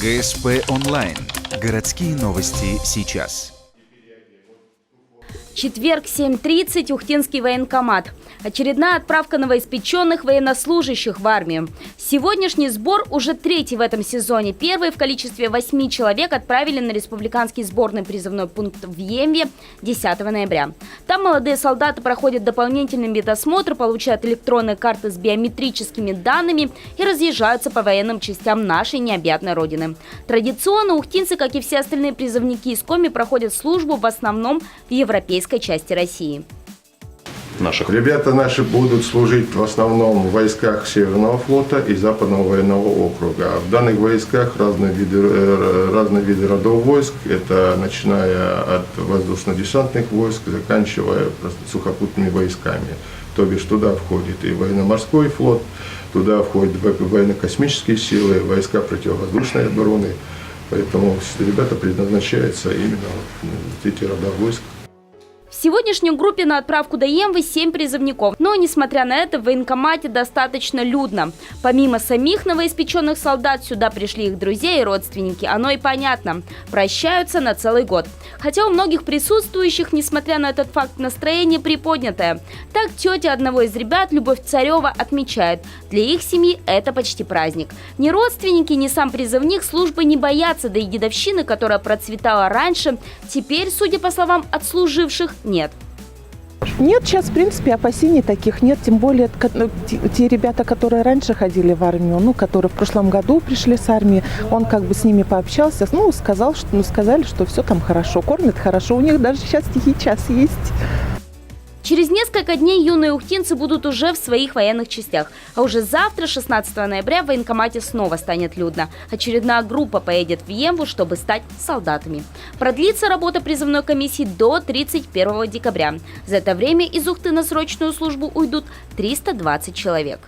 ГСП онлайн. Городские новости сейчас. Четверг, 7:30, Ухтинский военкомат. Очередная отправка новоиспеченных военнослужащих в армию. Сегодняшний сбор уже третий в этом сезоне. Первый в количестве 8 человек отправили на республиканский сборный призывной пункт в Емве 10 ноября. Там молодые солдаты проходят дополнительный медосмотр, получают электронные карты с биометрическими данными и разъезжаются по военным частям нашей необъятной родины. Традиционно ухтинцы, как и все остальные призывники из Коми, проходят службу в основном в европейской части России. Ребята наши будут служить в основном в войсках Северного флота и Западного военного округа. В данных войсках разные виды родов войск, это начиная от воздушно-десантных войск, заканчивая просто сухопутными войсками. То бишь туда входит и военно-морской флот, туда входят военно-космические силы, войска противовоздушной обороны. Поэтому ребята предназначаются именно в эти рода войск. В сегодняшней группе на отправку до Емвы 7 призывников. Но, несмотря на это, в военкомате достаточно людно. Помимо самих новоиспеченных солдат, сюда пришли их друзья и родственники. Оно и понятно. Прощаются на целый год. Хотя у многих присутствующих, несмотря на этот факт, настроение приподнятое. Так, тетя одного из ребят, Любовь Царева, отмечает: для их семьи это почти праздник. Ни родственники, ни сам призывник службы не боятся, да и дедовщины, которая процветала раньше, теперь, судя по словам отслуживших, нет. Нет, сейчас, в принципе, опасений таких нет. Тем более те ребята, которые раньше ходили в армию, которые в прошлом году пришли с армии, он как бы с ними пообщался, сказали, что все там хорошо, кормят хорошо. У них даже сейчас тихий час есть. Через несколько дней юные ухтинцы будут уже в своих военных частях. А уже завтра, 16 ноября, в военкомате снова станет людно. Очередная группа поедет в Емву, чтобы стать солдатами. Продлится работа призывной комиссии до 31 декабря. За это время из Ухты на срочную службу уйдут 320 человек.